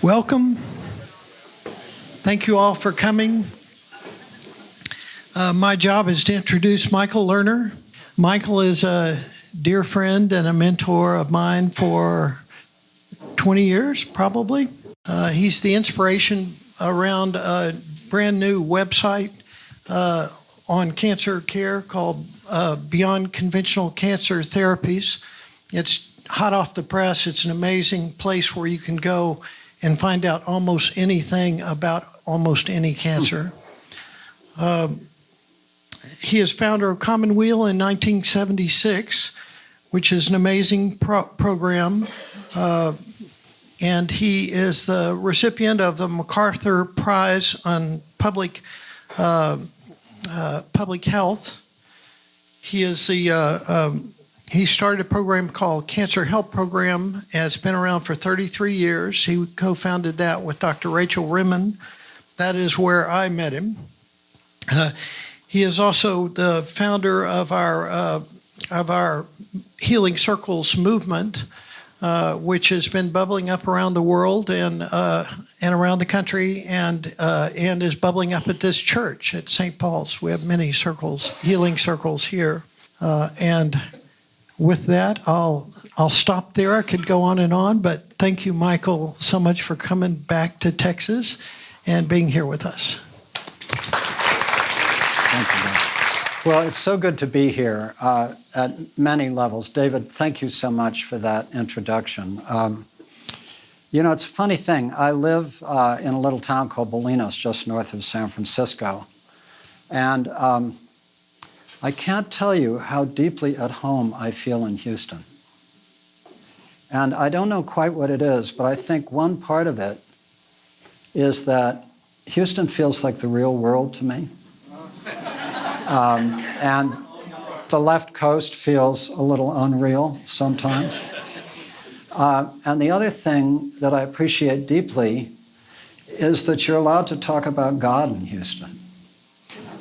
Welcome. Thank you all for coming. My job is to introduce Michael Lerner. Michael is a dear friend and a mentor of mine for 20 years, probably. He's the inspiration around a brand new website on cancer care called Beyond Conventional Cancer Therapies. It's hot off the press. It's an amazing place where you can go and find out almost anything about almost any cancer. He is founder of Commonweal in 1976, which is an amazing program. And he is the recipient of the MacArthur Prize on Public Health. He is he started a program called Cancer Help Program, and it's been around for 33 years. He co-founded that with Dr. Rachel Rimmen. That is where I met him. He is also the founder of our Healing Circles movement, which has been bubbling up around the world and around the country, and is bubbling up at this church at St. Paul's. We have many circles, healing circles here, and with that, I'll stop there. I could go on and on, but thank you, Michael, so much for coming back to Texas and being here with us. Thank you, David. Well, it's so good to be here at many levels. David, thank you so much for that introduction. You know, it's a funny thing. I live in a little town called Bolinas, just north of San Francisco. And I can't tell you how deeply at home I feel in Houston. And I don't know quite what it is, but I think one part of it is that Houston feels like the real world to me. And the left coast feels a little unreal sometimes. And the other thing that I appreciate deeply is that you're allowed to talk about God in Houston.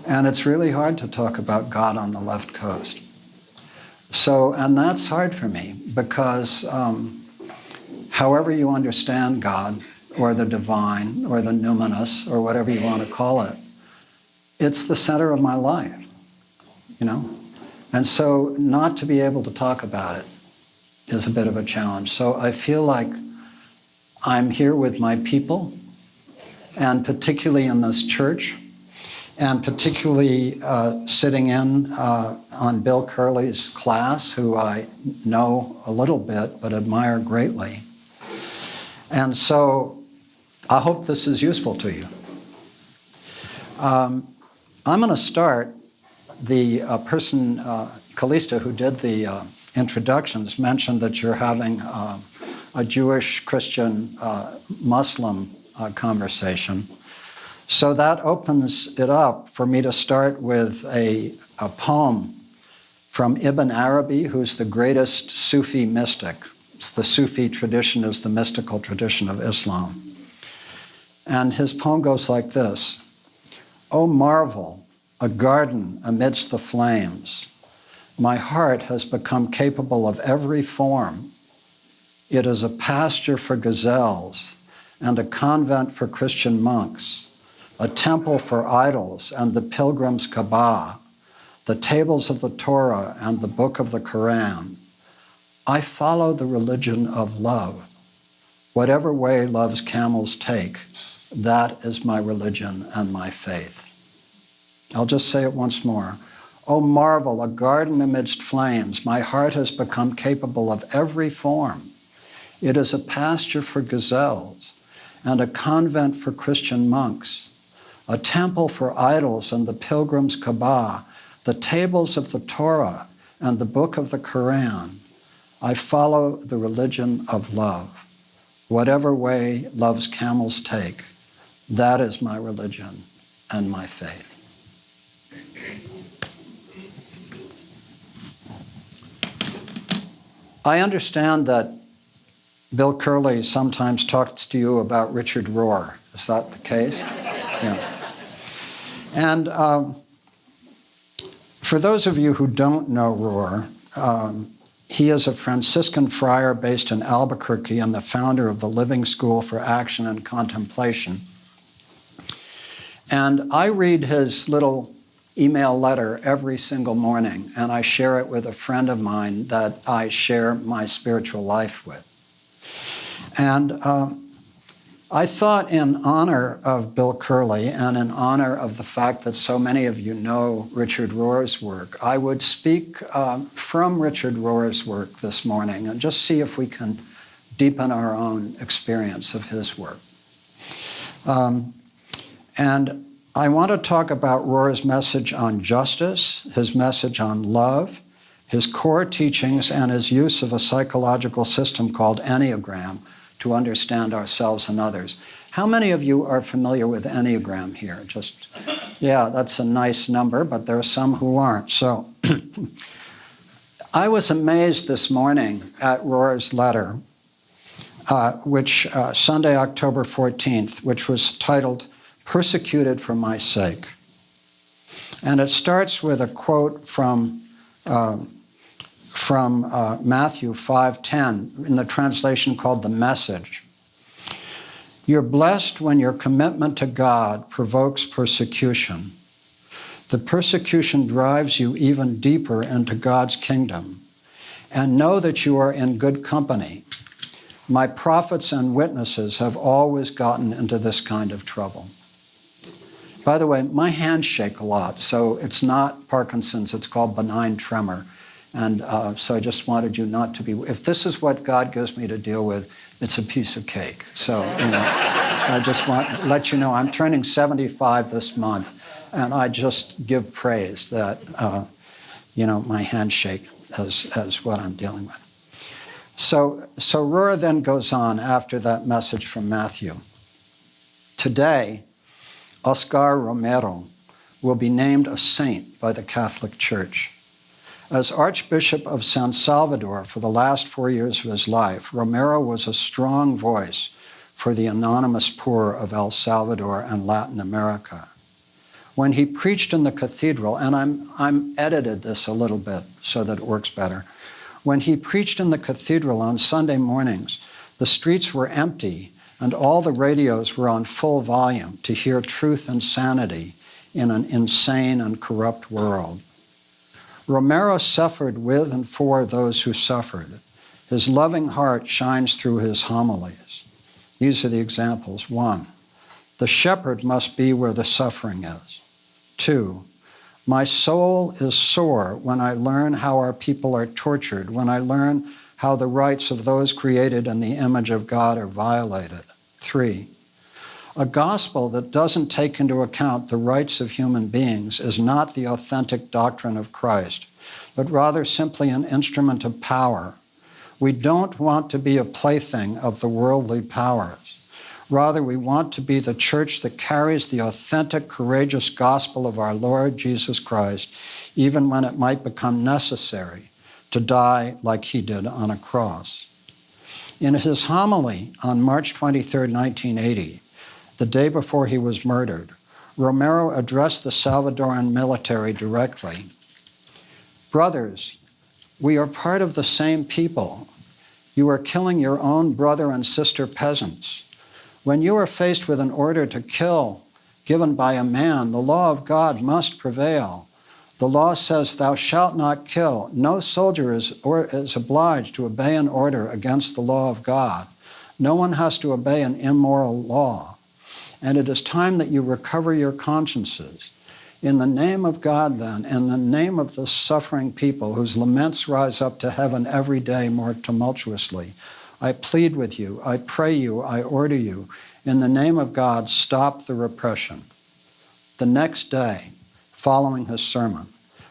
And it's really hard to talk about God on the left coast. So, and that's hard for me because however you understand God or the divine or the numinous or whatever you want to call it, it's the center of my life, you know? And so not to be able to talk about it is a bit of a challenge. So I feel like I'm here with my people, and particularly in this church, and particularly sitting in on Bill Curley's class, who I know a little bit but admire greatly. And so I hope this is useful to you. I'm going to start. The person, Kalista, who did the introductions, mentioned that you're having a Jewish, Christian, Muslim conversation. So that opens it up for me to start with a poem from Ibn Arabi, who's the greatest Sufi mystic. The Sufi tradition is the mystical tradition of Islam. And his poem goes like this: "O marvel, a garden amidst the flames. My heart has become capable of every form. It is a pasture for gazelles and a convent for Christian monks, a temple for idols and the pilgrim's Kaaba, the tables of the Torah and the book of the Quran. I follow the religion of love. Whatever way love's camels take, that is my religion and my faith." I'll just say it once more. "O marvel, a garden amidst flames. My heart has become capable of every form. It is a pasture for gazelles and a convent for Christian monks, a temple for idols and the pilgrim's Kaaba, the tables of the Torah and the book of the Quran. I follow the religion of love. Whatever way love's camels take, that is my religion and my faith." I understand that Bill Curley sometimes talks to you about Richard Rohr. Is that the case? Yeah. And for those of you who don't know Rohr, He is a Franciscan friar based in Albuquerque and the founder of the Living School for Action and Contemplation. And I read his little email letter every single morning, and I share it with a friend of mine that I share my spiritual life with. And I thought, in honor of Bill Curley and in honor of the fact that so many of you know Richard Rohr's work, I would speak from Richard Rohr's work this morning and just see if we can deepen our own experience of his work. And I want to talk about Rohr's message on justice, his message on love, his core teachings, and his use of a psychological system called Enneagram to understand ourselves and others. How many of you are familiar with Enneagram here? Just, yeah, that's a nice number, but there are some who aren't. So I was amazed this morning at Rohr's letter, which Sunday, October 14th, which was titled, "Persecuted for My Sake." And it starts with a quote from Matthew 5:10 in the translation called The Message. "You're blessed when your commitment to God provokes persecution. The persecution drives you even deeper into God's kingdom. And know that you are in good company. My prophets and witnesses have always gotten into this kind of trouble." By the way, my hands shake a lot, so it's not Parkinson's, it's called benign tremor. And so I just wanted you not to be, if this is what God gives me to deal with, it's a piece of cake. So, I just want to let you know I'm turning 75 this month, and I just give praise that, my handshake as what I'm dealing with. So Rohr then goes on after that message from Matthew. "Today, Oscar Romero will be named a saint by the Catholic Church. As Archbishop of San Salvador for the last 4 years of his life, Romero was a strong voice for the anonymous poor of El Salvador and Latin America. When he preached in the cathedral," and I'm edited this a little bit so that it works better. "When he preached in the cathedral on Sunday mornings, the streets were empty and all the radios were on full volume to hear truth and sanity in an insane and corrupt world. Romero suffered with and for those who suffered. His loving heart shines through his homilies. These are the examples. 1, the shepherd must be where the suffering is. 2, my soul is sore when I learn how our people are tortured, when I learn how the rights of those created in the image of God are violated. 3, a gospel that doesn't take into account the rights of human beings is not the authentic doctrine of Christ, but rather simply an instrument of power. We don't want to be a plaything of the worldly powers. Rather, we want to be the church that carries the authentic, courageous gospel of our Lord Jesus Christ, even when it might become necessary to die like he did on a cross." In his homily on March 23, 1980, the day before he was murdered, Romero addressed the Salvadoran military directly. "Brothers, we are part of the same people. You are killing your own brother and sister peasants. When you are faced with an order to kill given by a man, the law of God must prevail. The law says, 'Thou shalt not kill.' No soldier is obliged to obey an order against the law of God. No one has to obey an immoral law. And it is time that you recover your consciences. In the name of God, then, in the name of the suffering people whose laments rise up to heaven every day more tumultuously, I plead with you, I pray you, I order you, in the name of God, stop the repression." The next day, following his sermon,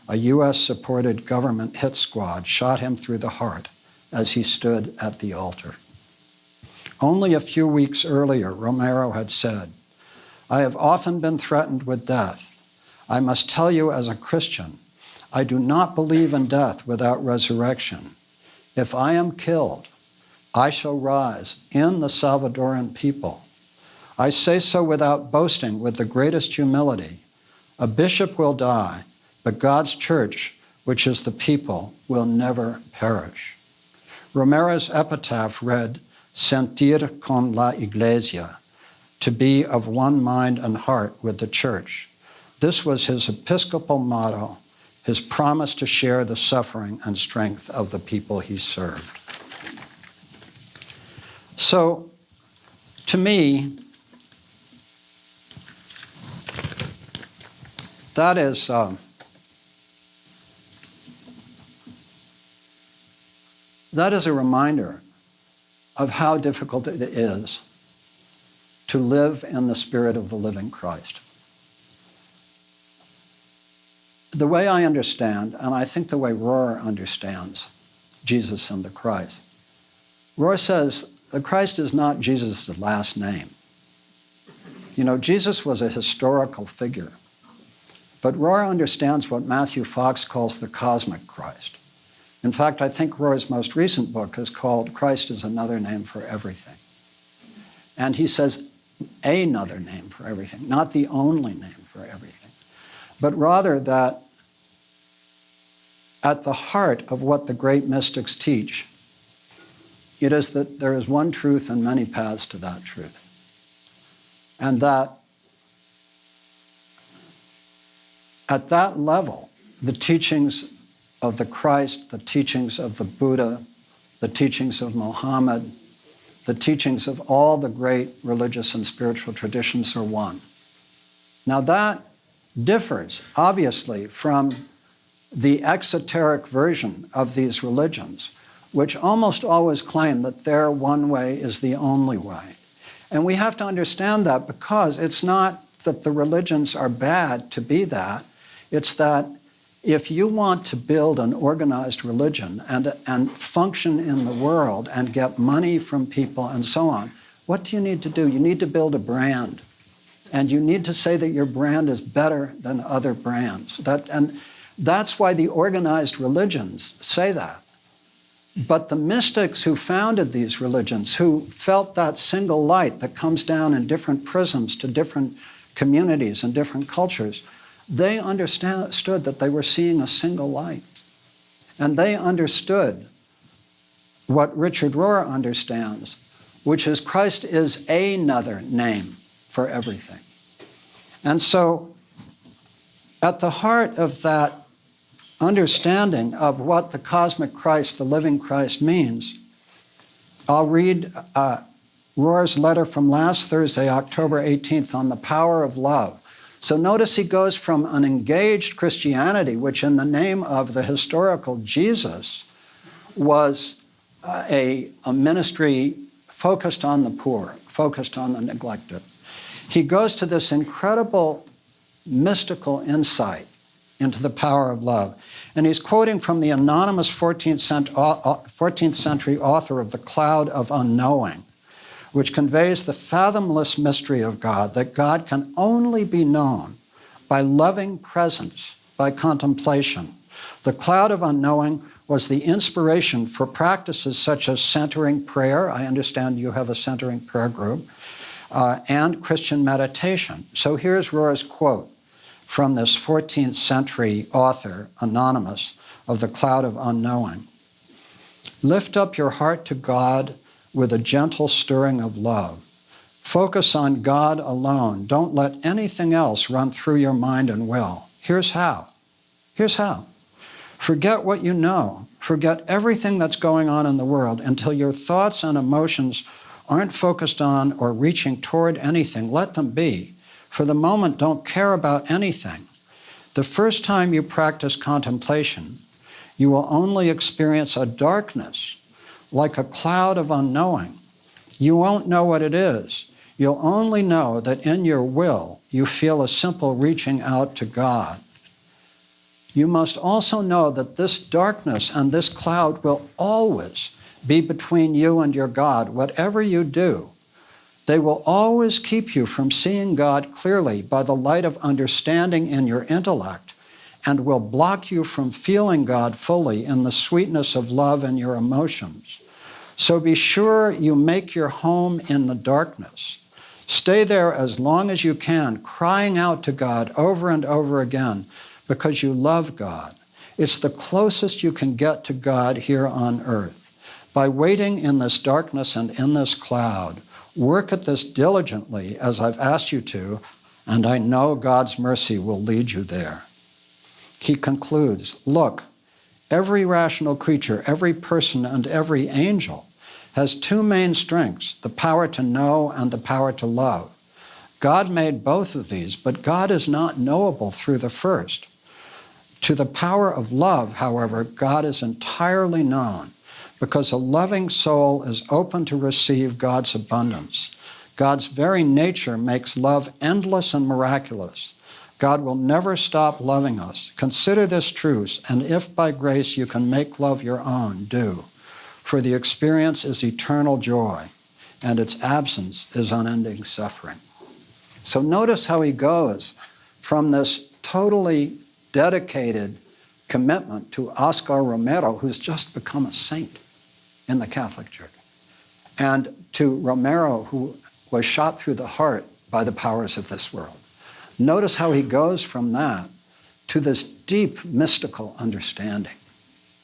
a U.S.-supported government hit squad shot him through the heart as he stood at the altar. Only a few weeks earlier, Romero had said, "I have often been threatened with death. I must tell you as a Christian, I do not believe in death without resurrection. If I am killed, I shall rise in the Salvadoran people. I say so without boasting, with the greatest humility. A bishop will die, but God's church which is the people, will never perish. Romero's epitaph read, sentir con la iglesia, to be of one mind and heart with the church. This was his episcopal motto, his promise to share the suffering and strength of the people he served. So, to me, that is a reminder of how difficult it is to live in the spirit of the living Christ. The way I understand, and I think the way Rohr understands Jesus and the Christ, Rohr says the Christ is not Jesus' last name. You know, Jesus was a historical figure, but Rohr understands what Matthew Fox calls the cosmic Christ. In fact, I think Rohr's most recent book is called Christ is Another Name for Everything. And he says another name for everything, not the only name for everything, but rather that at the heart of what the great mystics teach, it is that there is one truth and many paths to that truth. And that at that level, the teachings of the Christ, the teachings of the Buddha, the teachings of Muhammad, the teachings of all the great religious and spiritual traditions are one. Now that differs, obviously, from the exoteric version of these religions, which almost always claim that their one way is the only way. And we have to understand that because it's not that the religions are bad to be that, it's that if you want to build an organized religion and function in the world and get money from people and so on, what do you need to do? You need to build a brand. And you need to say that your brand is better than other brands. And that's why the organized religions say that. But the mystics who founded these religions, who felt that single light that comes down in different prisms to different communities and different cultures, they understood that they were seeing a single light. And they understood what Richard Rohr understands, which is Christ is another name for everything. And so, at the heart of that understanding of what the cosmic Christ, the living Christ, means, I'll read Rohr's letter from last Thursday, October 18th, on the power of love. So notice he goes from an engaged Christianity, which in the name of the historical Jesus was a ministry focused on the poor, focused on the neglected. He goes to this incredible mystical insight into the power of love. And he's quoting from the anonymous 14th century author of The Cloud of Unknowing, which conveys the fathomless mystery of God, that God can only be known by loving presence, by contemplation. The Cloud of Unknowing was the inspiration for practices such as centering prayer. I understand you have a centering prayer group, and Christian meditation. So here's Rohr's quote from this 14th century author, anonymous, of The Cloud of Unknowing. Lift up your heart to God with a gentle stirring of love. Focus on God alone. Don't let anything else run through your mind and will. Here's how. Here's how. Forget what you know. Forget everything that's going on in the world until your thoughts and emotions aren't focused on or reaching toward anything. Let them be. For the moment, don't care about anything. The first time you practice contemplation, you will only experience a darkness, like a cloud of unknowing. You won't know what it is. You'll only know that in your will, you feel a simple reaching out to God. You must also know that this darkness and this cloud will always be between you and your God. Whatever you do, they will always keep you from seeing God clearly by the light of understanding in your intellect, and will block you from feeling God fully in the sweetness of love in your emotions. So be sure you make your home in the darkness. Stay there as long as you can, crying out to God over and over again because you love God. It's the closest you can get to God here on earth. By waiting in this darkness and in this cloud, work at this diligently as I've asked you to, and I know God's mercy will lead you there. He concludes, look, every rational creature, every person, and every angel has two main strengths, the power to know and the power to love. God made both of these, but God is not knowable through the first. To the power of love, however, God is entirely known, because a loving soul is open to receive God's abundance. God's very nature makes love endless and miraculous. God will never stop loving us. Consider this truth, and if by grace you can make love your own, do. For the experience is eternal joy, and its absence is unending suffering. So notice how he goes from this totally dedicated commitment to Oscar Romero, who's just become a saint in the Catholic Church, and to Romero, who was shot through the heart by the powers of this world. Notice how he goes from that to this deep mystical understanding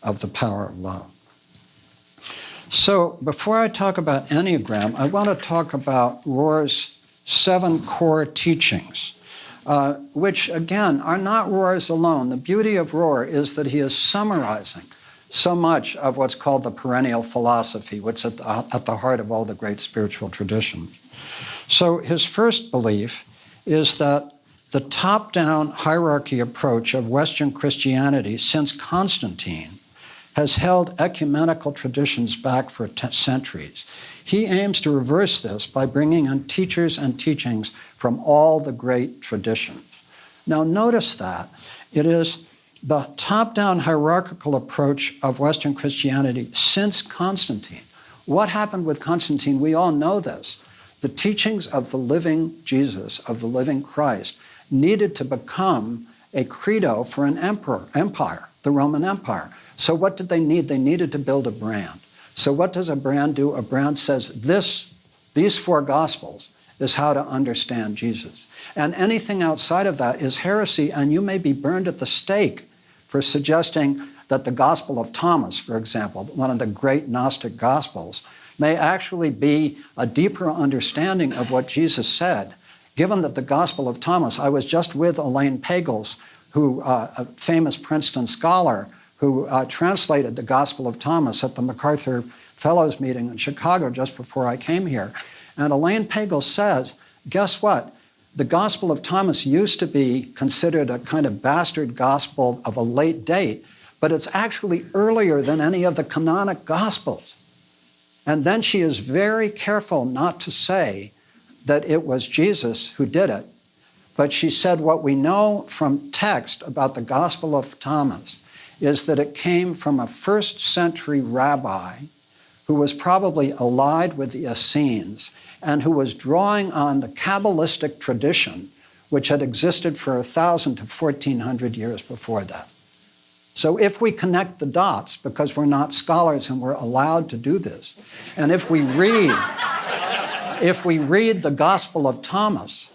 of the power of love. So before I talk about Enneagram, I want to talk about Rohr's 7 core teachings, which, again, are not Rohr's alone. The beauty of Rohr is that he is summarizing so much of what's called the Perennial Philosophy, which is at the heart of all the great spiritual traditions. So his first belief is that the top-down hierarchy approach of Western Christianity since Constantine has held ecumenical traditions back for centuries. He aims to reverse this by bringing in teachers and teachings from all the great traditions. Now notice that it is the top-down hierarchical approach of Western Christianity since Constantine. What happened with Constantine? We all know this. The teachings of the living Jesus, of the living Christ, needed to become a credo for an empire, the Roman Empire. So what did they need? They needed to build a brand. So what does a brand do? A brand says these 4 Gospels is how to understand Jesus. And anything outside of that is heresy, and you may be burned at the stake for suggesting that the Gospel of Thomas, for example, one of the great Gnostic Gospels, may actually be a deeper understanding of what Jesus said. Given that the Gospel of Thomas, I was just with Elaine Pagels, who a famous Princeton scholar, who translated the Gospel of Thomas at the MacArthur Fellows meeting in Chicago just before I came here. And Elaine Pagels says, guess what? The Gospel of Thomas used to be considered a kind of bastard gospel of a late date, but it's actually earlier than any of the canonic Gospels. And then she is very careful not to say that it was Jesus who did it, but she said what we know from text about the Gospel of Thomas is that it came from a first-century rabbi who was probably allied with the Essenes and who was drawing on the Kabbalistic tradition, which had existed for 1,000 to 1,400 years before that. So if we connect the dots, because we're not scholars and we're allowed to do this, and if we read the Gospel of Thomas,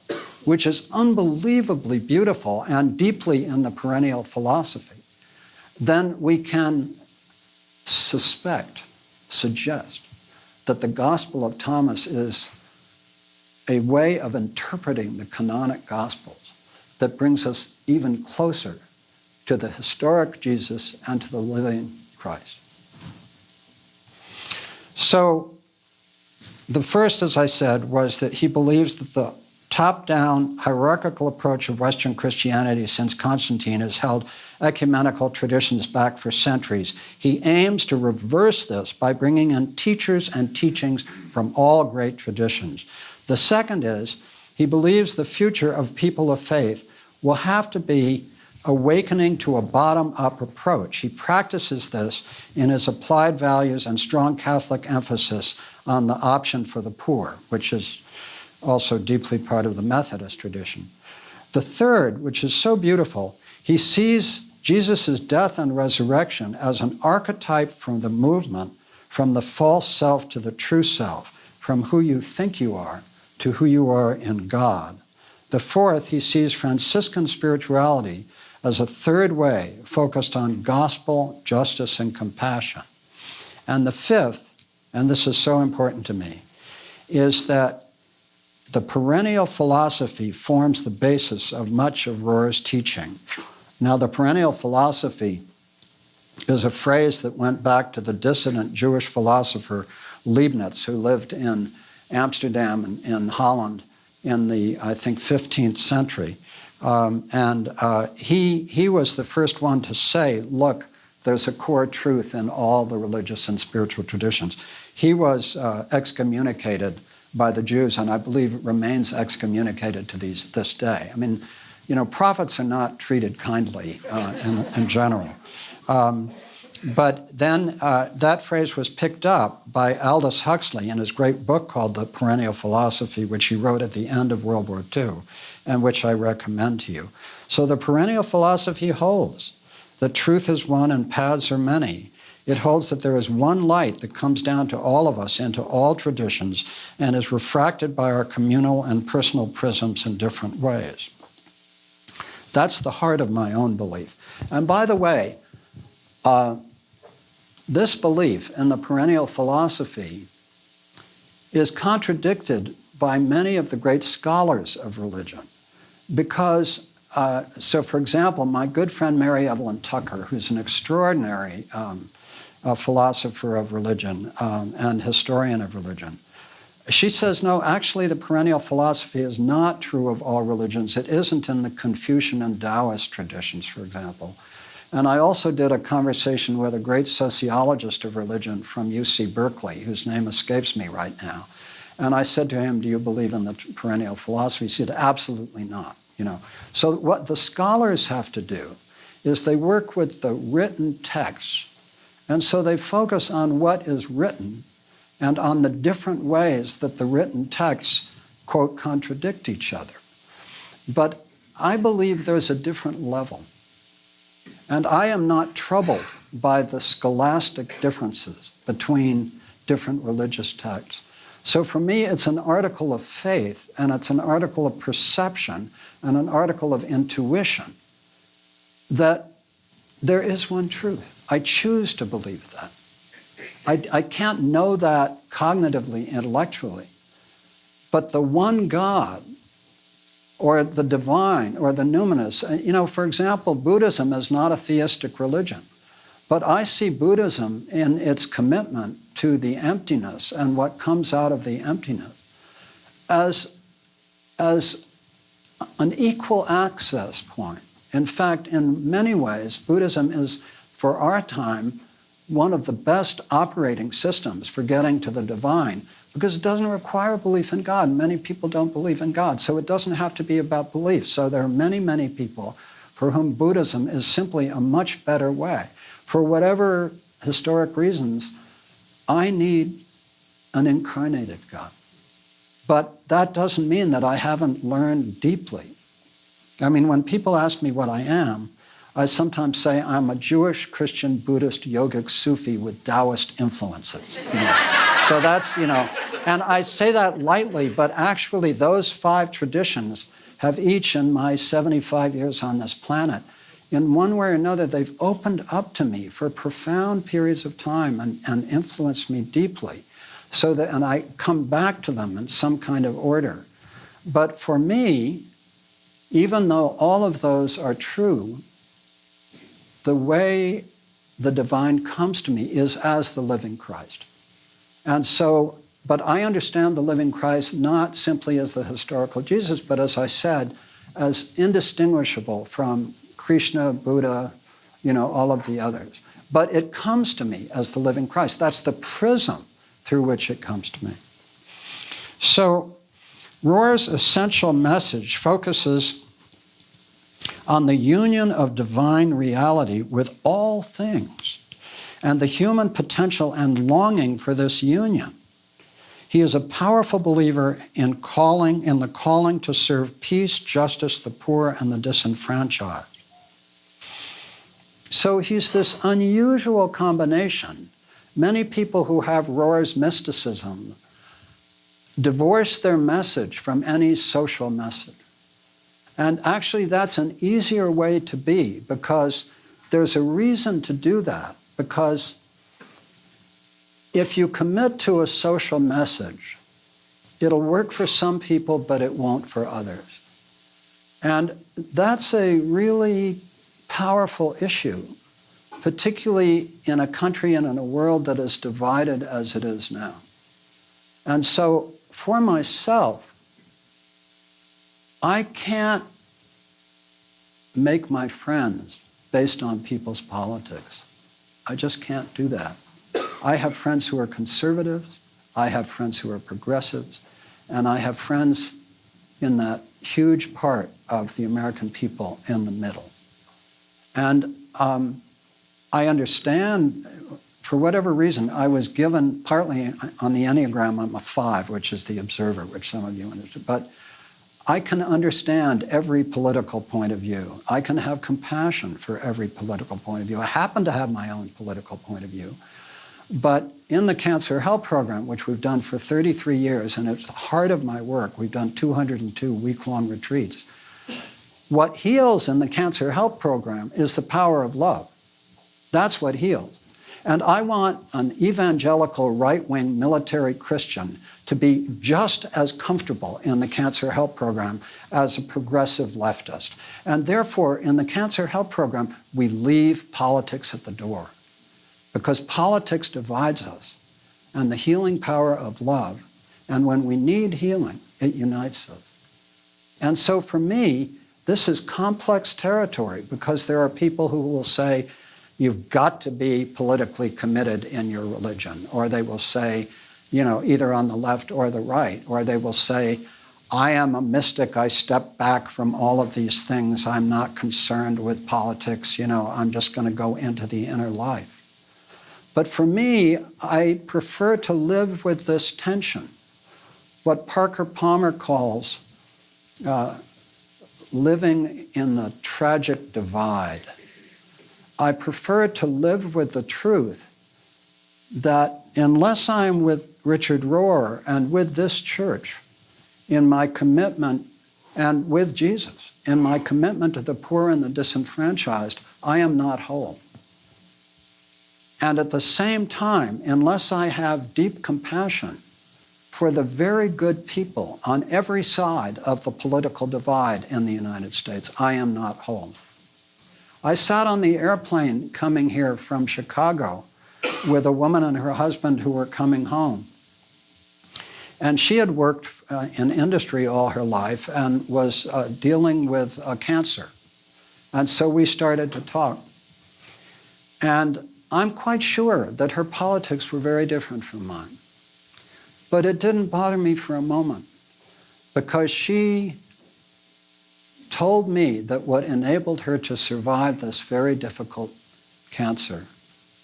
which is unbelievably beautiful and deeply in the Perennial Philosophy, then we can suggest that the Gospel of Thomas is a way of interpreting the canonic Gospels that brings us even closer to the historic Jesus and to the living Christ. So the first, as I said, was that he believes that the top-down hierarchical approach of Western Christianity since Constantine has held ecumenical traditions back for centuries. He aims to reverse this by bringing in teachers and teachings from all great traditions. The second is, he believes the future of people of faith will have to be awakening to a bottom-up approach. He practices this in his applied values and strong Catholic emphasis on the option for the poor, which is also deeply part of the Methodist tradition. The third, which is so beautiful, he sees Jesus' death and resurrection as an archetype from the movement from the false self to the true self, from who you think you are to who you are in God. The fourth, he sees Franciscan spirituality as a third way focused on gospel, justice, and compassion. And the fifth, and this is so important to me, is that the perennial philosophy forms the basis of much of Rohr's teaching. Now, the perennial philosophy is a phrase that went back to the dissident Jewish philosopher Leibniz, who lived in Amsterdam and in Holland in the, I think, 15th century. He was the first one to say, look, there's a core truth in all the religious and spiritual traditions. He was excommunicated by the Jews, and I believe remains excommunicated to this day. I mean, prophets are not treated kindly in general. But then that phrase was picked up by Aldous Huxley in his great book called The Perennial Philosophy, which he wrote at the end of World War II, and which I recommend to you. So the perennial philosophy holds that truth is one and paths are many. It holds that there is one light that comes down to all of us into all traditions and is refracted by our communal and personal prisms in different ways. That's the heart of my own belief. And by the way, this belief in the perennial philosophy is contradicted by many of the great scholars of religion. Because, so for example, my good friend Mary Evelyn Tucker, who's an extraordinary philosopher of religion and historian of religion, she says, no, actually the perennial philosophy is not true of all religions. It isn't in the Confucian and Taoist traditions, for example. And I also did a conversation with a great sociologist of religion from UC Berkeley, whose name escapes me right now. And I said to him, do you believe in the perennial philosophy? He said, absolutely not. So what the scholars have to do is they work with the written text. And so they focus on what is written and on the different ways that the written texts, quote, contradict each other. But I believe there's a different level. And I am not troubled by the scholastic differences between different religious texts. So for me, it's an article of faith, and it's an article of perception, and an article of intuition that there is one truth. I choose to believe that. I can't know that cognitively, intellectually, but the one God, or the divine, or the numinous. For example, Buddhism is not a theistic religion, but I see Buddhism in its commitment to the emptiness and what comes out of the emptiness as an equal access point. In fact, in many ways, Buddhism is, for our time, one of the best operating systems for getting to the divine, because it doesn't require belief in God. Many people don't believe in God, so it doesn't have to be about belief. So there are many, many people for whom Buddhism is simply a much better way. For whatever historic reasons, I need an incarnated God. But that doesn't mean that I haven't learned deeply. I mean, when people ask me what I am, I sometimes say I'm a Jewish, Christian, Buddhist, yogic Sufi with Taoist influences. So that's, and I say that lightly, but actually those 5 traditions have each, in my 75 years on this planet, in one way or another, they've opened up to me for profound periods of time and influenced me deeply. And I come back to them in some kind of order. But for me, even though all of those are true, the way the divine comes to me is as the living Christ. And so, but I understand the living Christ not simply as the historical Jesus, but as I said, as indistinguishable from Krishna, Buddha, all of the others. But it comes to me as the living Christ. That's the prism through which it comes to me. So Rohr's essential message focuses on the union of divine reality with all things and the human potential and longing for this union. He is a powerful believer in the calling to serve peace, justice, the poor, and the disenfranchised. So he's this unusual combination. Many people who have Rohr's mysticism divorce their message from any social message. And actually, that's an easier way to be, because there's a reason to do that. Because if you commit to a social message, it'll work for some people, but it won't for others. And that's a really powerful issue, particularly in a country and in a world that is divided as it is now. And so for myself, I can't make my friends based on people's politics. I just can't do that. I have friends who are conservatives, I have friends who are progressives, and I have friends in that huge part of the American people in the middle. And I understand, for whatever reason, I was given, partly on the Enneagram, I'm a 5, which is the observer, which some of you understand, but I can understand every political point of view. I can have compassion for every political point of view. I happen to have my own political point of view. But in the Cancer Help Program, which we've done for 33 years, and it's the heart of my work, we've done 202 week-long retreats. What heals in the Cancer Help Program is the power of love. That's what heals. And I want an evangelical, right-wing military Christian to be just as comfortable in the Cancer Help Program as a progressive leftist. And therefore, in the Cancer Help Program, we leave politics at the door, because politics divides us, and the healing power of love, and when we need healing, it unites us. And so for me, this is complex territory, because there are people who will say, you've got to be politically committed in your religion, or they will say, either on the left or the right, or they will say, I am a mystic, I step back from all of these things, I'm not concerned with politics, I'm just going to go into the inner life. But for me, I prefer to live with this tension, what Parker Palmer calls living in the tragic divide. I prefer to live with the truth that unless I'm with Richard Rohr and with this church in my commitment, and with Jesus, in my commitment to the poor and the disenfranchised, I am not whole. And at the same time, unless I have deep compassion for the very good people on every side of the political divide in the United States, I am not whole. I sat on the airplane coming here from Chicago with a woman and her husband who were coming home. And she had worked in industry all her life and was dealing with cancer. And so we started to talk. And I'm quite sure that her politics were very different from mine. But it didn't bother me for a moment, because she told me that what enabled her to survive this very difficult cancer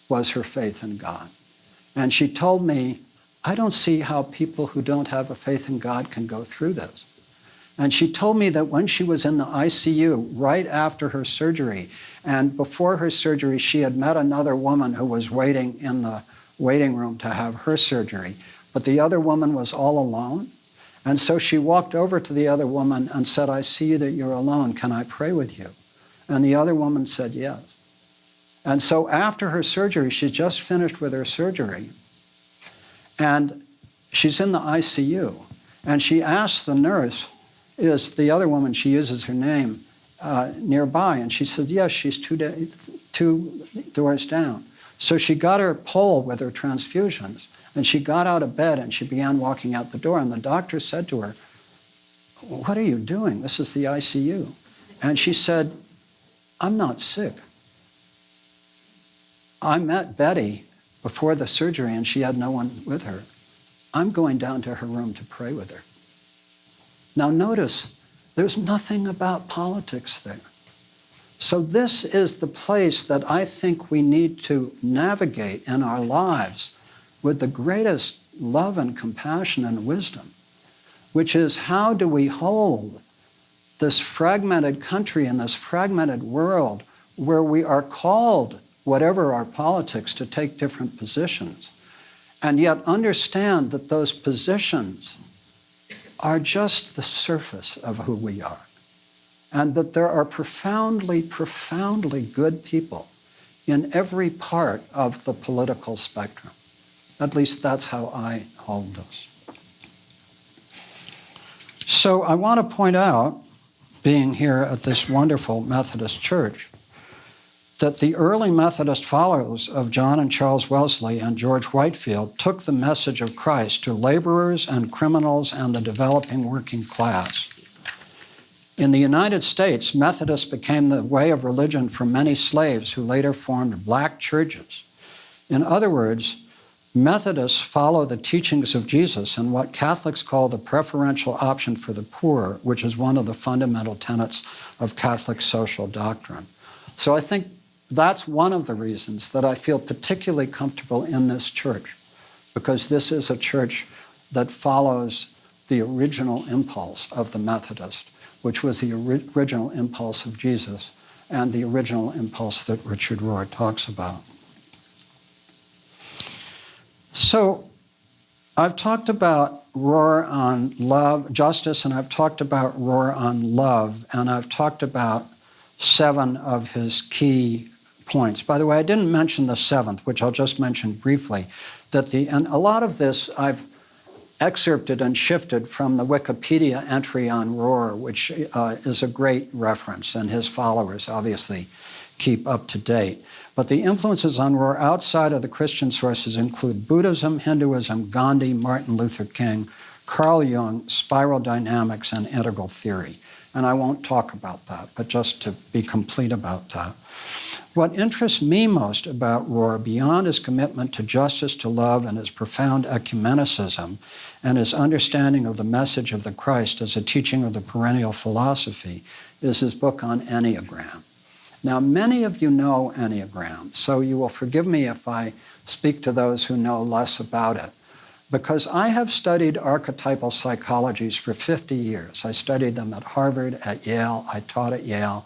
was her faith in God. And she told me, I don't see how people who don't have a faith in God can go through this. And she told me that when she was in the ICU right after her surgery, and before her surgery, she had met another woman who was waiting in the waiting room to have her surgery. But the other woman was all alone. And so she walked over to the other woman and said, I see that you're alone. Can I pray with you? And the other woman said yes. And so after her surgery, she just finished with her surgery. And she's in the ICU. And she asked the nurse, is the other woman, she uses her name, nearby? And she said, yes, she's two doors down. So she got her pole with her transfusions. And she got out of bed and she began walking out the door. And the doctor said to her, what are you doing? This is the ICU. And she said, I'm not sick. I met Betty before the surgery and she had no one with her. I'm going down to her room to pray with her. Now notice, there's nothing about politics there. So this is the place that I think we need to navigate in our lives with the greatest love and compassion and wisdom, which is, how do we hold this fragmented country and this fragmented world where we are called, whatever our politics, to take different positions, and yet understand that those positions are just the surface of who we are. and that there are profoundly, profoundly good people in every part of the political spectrum. At least that's how I hold this. So I want to point out, being here at this wonderful Methodist church, that the early Methodist followers of John and Charles Wesley and George Whitefield took the message of Christ to laborers and criminals and the developing working class. In the United States, Methodists became the way of religion for many slaves who later formed black churches. In other words, Methodists follow the teachings of Jesus and what Catholics call the preferential option for the poor, which is one of the fundamental tenets of Catholic social doctrine. So I think that's one of the reasons that I feel particularly comfortable in this church, because this is a church that follows the original impulse of the Methodist, which was the original impulse of Jesus and the original impulse that Richard Rohr talks about. So I've talked about Rohr on love, justice, and I've talked about Rohr on love, and I've talked about 7 of his key points. By the way, I didn't mention the 7th, which I'll just mention briefly, and a lot of this I've excerpted and shifted from the Wikipedia entry on Rohr, which is a great reference, and his followers obviously keep up to date. But the influences on Rohr outside of the Christian sources include Buddhism, Hinduism, Gandhi, Martin Luther King, Carl Jung, spiral dynamics, and integral theory. And I won't talk about that, but just to be complete about that. What interests me most about Rohr, beyond his commitment to justice, to love, and his profound ecumenicism, and his understanding of the message of the Christ as a teaching of the Perennial Philosophy, is his book on Enneagram. Now, many of you know Enneagram, so you will forgive me if I speak to those who know less about it, because I have studied archetypal psychologies for 50 years. I studied them at Harvard, at Yale. I taught at Yale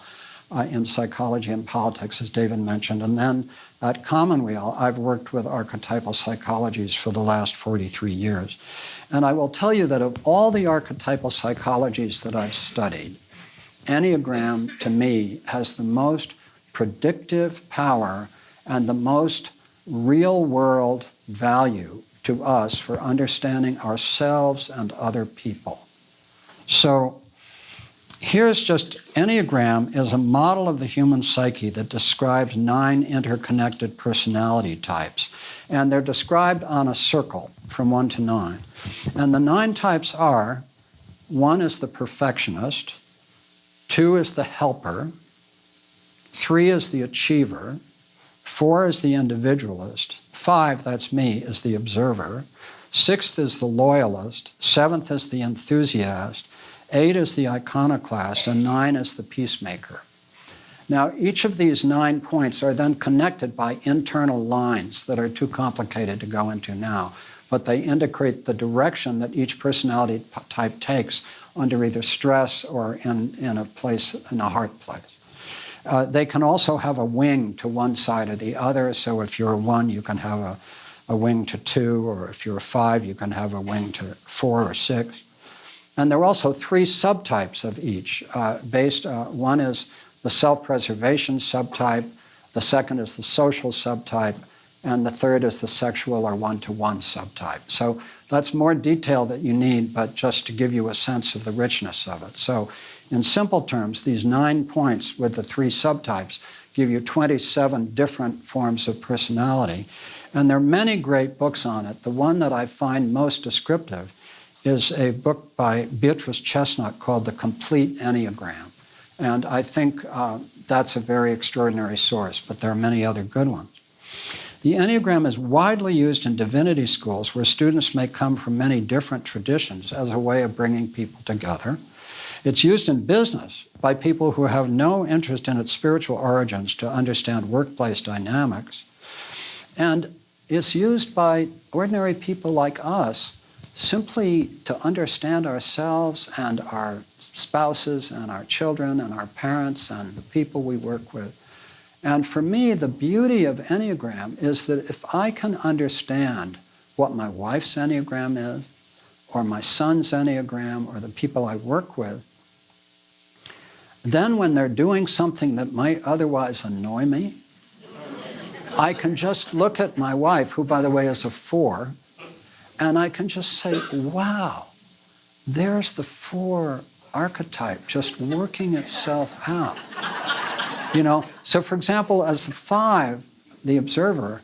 in psychology and politics, as David mentioned, and then at Commonweal, I've worked with archetypal psychologies for the last 43 years. And I will tell you that of all the archetypal psychologies that I've studied, Enneagram, to me, has the most predictive power and the most real-world value to us for understanding ourselves and other people. So here's just, Enneagram is a model of the human psyche that describes 9 interconnected personality types. And they're described on a circle from 1 to 9. And the 9 types are, 1 is the perfectionist, 2 is the helper, 3 is the achiever, 4 is the individualist, 5, that's me, is the observer, 6th is the loyalist, 7th is the enthusiast, 8 is the iconoclast, and 9 is the peacemaker. Now, each of these 9 points are then connected by internal lines that are too complicated to go into now, but they indicate the direction that each personality type takes under either stress or in a hard place. They can also have a wing to one side or the other, so if you're a 1, you can have a wing to 2, or if you're a 5, you can have a wing to 4 or 6. And there are also 3 subtypes of each. One is the self-preservation subtype, the second is the social subtype, and the third is the sexual or one-to-one subtype. So that's more detail that you need, but just to give you a sense of the richness of it. So in simple terms, these 9 points with the 3 subtypes give you 27 different forms of personality. And there are many great books on it. The one that I find most descriptive is a book by Beatrice Chestnut called The Complete Enneagram. And I think that's a very extraordinary source, but there are many other good ones. The Enneagram is widely used in divinity schools where students may come from many different traditions as a way of bringing people together. It's used in business by people who have no interest in its spiritual origins to understand workplace dynamics. And it's used by ordinary people like us simply to understand ourselves and our spouses and our children and our parents and the people we work with. And for me, the beauty of Enneagram is that if I can understand what my wife's Enneagram is, or my son's Enneagram, or the people I work with, then when they're doing something that might otherwise annoy me, I can just look at my wife, who, by the way, is a 4, and I can just say, wow, there's the 4 archetype just working itself out. So for example, as the 5, the observer,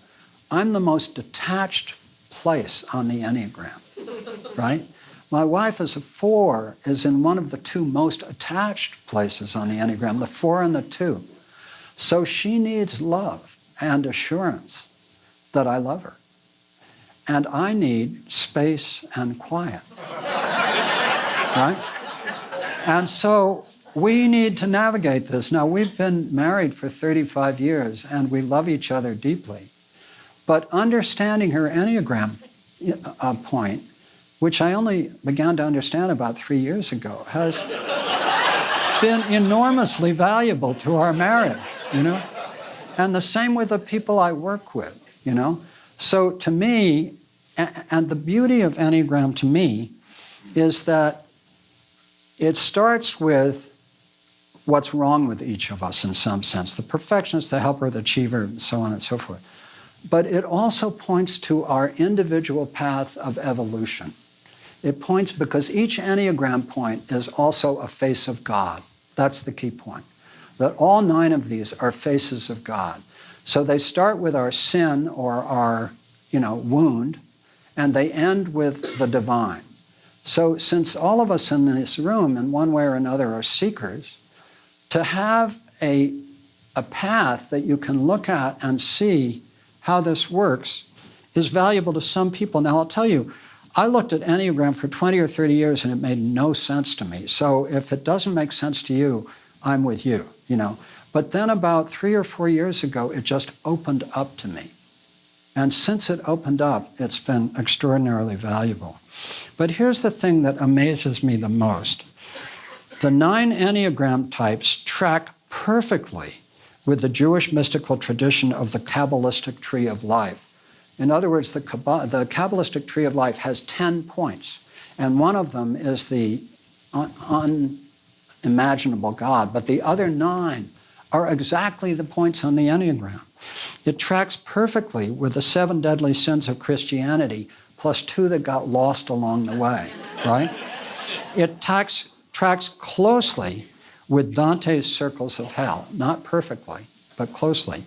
I'm the most detached place on the Enneagram, right? My wife as a 4 is in one of the 2 most attached places on the Enneagram, the 4 and the 2. So she needs love and assurance that I love her. And I need space and quiet, right? And so we need to navigate this. Now, we've been married for 35 years, and we love each other deeply. But understanding her Enneagram point, which I only began to understand about 3 years ago, has been enormously valuable to our marriage, And the same with the people I work with, So to me, and the beauty of Enneagram to me is that it starts with what's wrong with each of us in some sense, the perfectionist, the helper, the achiever, and so on and so forth. But it also points to our individual path of evolution. It points because each Enneagram point is also a face of God. That's the key point. That all 9 of these are faces of God. So they start with our sin or our, wound, and they end with the divine. So since all of us in this room, in one way or another, are seekers, to have a path that you can look at and see how this works is valuable to some people. Now, I'll tell you, I looked at Enneagram for 20 or 30 years, and it made no sense to me. So if it doesn't make sense to you, I'm with you, But then about 3 or 4 years ago, it just opened up to me. And since it opened up, it's been extraordinarily valuable. But here's the thing that amazes me the most. The 9 Enneagram types track perfectly with the Jewish mystical tradition of the Kabbalistic tree of life. In other words, the Kabbalistic tree of life has 10 points, and one of them is the unimaginable God, but the other 9 are exactly the points on the Enneagram. It tracks perfectly with the 7 deadly sins of Christianity, plus 2 that got lost along the way, right? It tracks closely with Dante's circles of hell, not perfectly, but closely.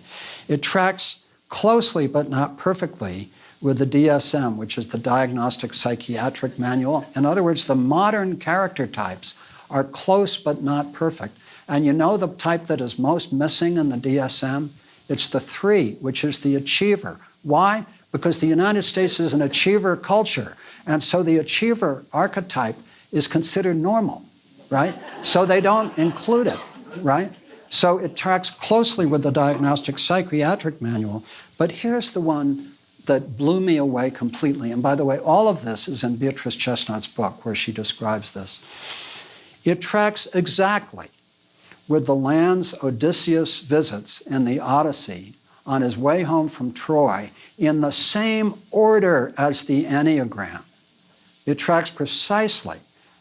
It tracks closely, but not perfectly, with the DSM, which is the Diagnostic Psychiatric Manual. In other words, the modern character types are close, but not perfect. And the type that is most missing in the DSM? It's the 3, which is the achiever. Why? Because the United States is an achiever culture. And so the achiever archetype is considered normal, right? So they don't include it, right? So it tracks closely with the Diagnostic Psychiatric Manual. But here's the one that blew me away completely. And by the way, all of this is in Beatrice Chestnut's book, where she describes this. It tracks exactly with the lands Odysseus visits in the Odyssey on his way home from Troy in the same order as the Enneagram. It tracks precisely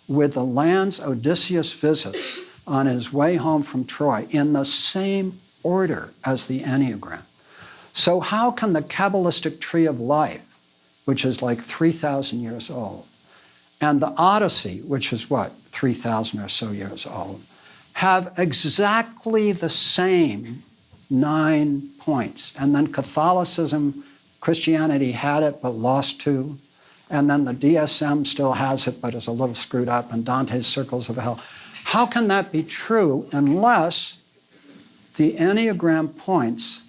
with the lands Odysseus visits on his way home from Troy in the same order as the Enneagram. So how can the Kabbalistic tree of life, which is like 3,000 years old, and the Odyssey, which is 3,000 or so years old, have exactly the same 9 points? And then Catholicism, Christianity had it but lost 2. And then the DSM still has it but is a little screwed up, and Dante's circles of hell. How can that be true unless the Enneagram points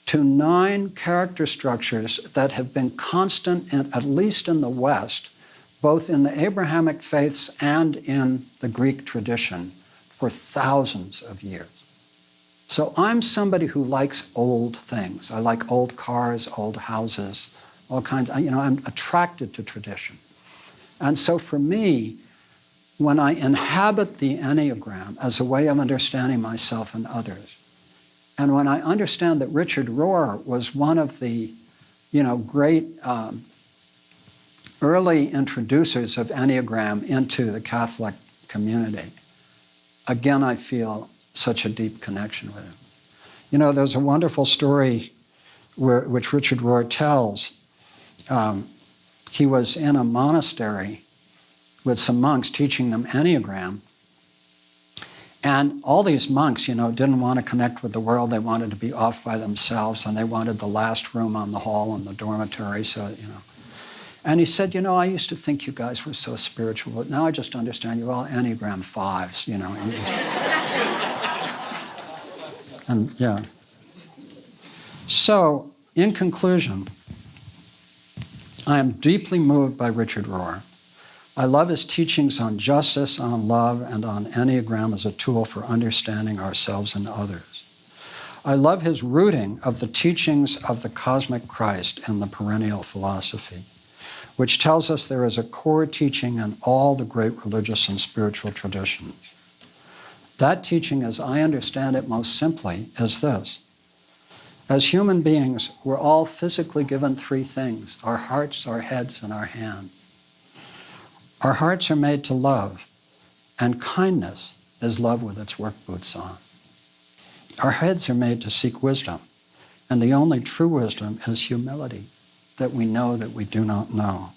to 9 character structures that have been constant, at least in the West, both in the Abrahamic faiths and in the Greek tradition, for thousands of years? So I'm somebody who likes old things. I like old cars, old houses, all kinds. I'm attracted to tradition. And so for me, when I inhabit the Enneagram as a way of understanding myself and others, and when I understand that Richard Rohr was one of the, great early introducers of Enneagram into the Catholic community, again, I feel such a deep connection with him. You know, there's a wonderful story which Richard Rohr tells. He was in a monastery with some monks teaching them Enneagram. And all these monks, didn't want to connect with the world. They wanted to be off by themselves, and they wanted the last room on the hall in the dormitory. And he said, I used to think you guys were so spiritual, but now I just understand you're all Enneagram 5s, And yeah. So, in conclusion, I am deeply moved by Richard Rohr. I love his teachings on justice, on love, and on Enneagram as a tool for understanding ourselves and others. I love his rooting of the teachings of the cosmic Christ in the Perennial Philosophy, which tells us there is a core teaching in all the great religious and spiritual traditions. That teaching, as I understand it most simply, is this. As human beings, we're all physically given 3 things: our hearts, our heads, and our hands. Our hearts are made to love, and kindness is love with its work boots on. Our heads are made to seek wisdom, and the only true wisdom is humility, that we know that we do not know.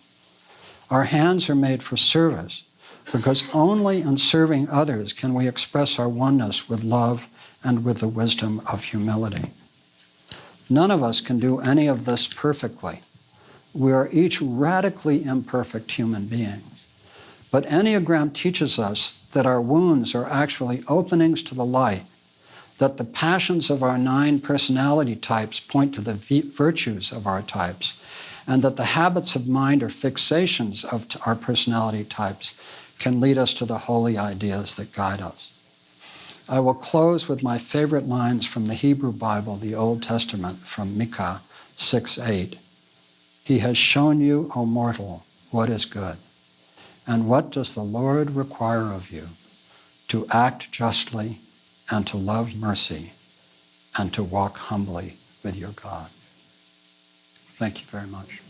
Our hands are made for service, because only in serving others can we express our oneness with love and with the wisdom of humility. None of us can do any of this perfectly. We are each radically imperfect human beings. But Enneagram teaches us that our wounds are actually openings to the light, that the passions of our 9 personality types point to the virtues of our types, and that the habits of mind or fixations of our personality types can lead us to the holy ideas that guide us. I will close with my favorite lines from the Hebrew Bible, the Old Testament, from Micah 6:8. He has shown you, O mortal, what is good. And what does the Lord require of you? To act justly, and to love mercy, and to walk humbly with your God. Thank you very much.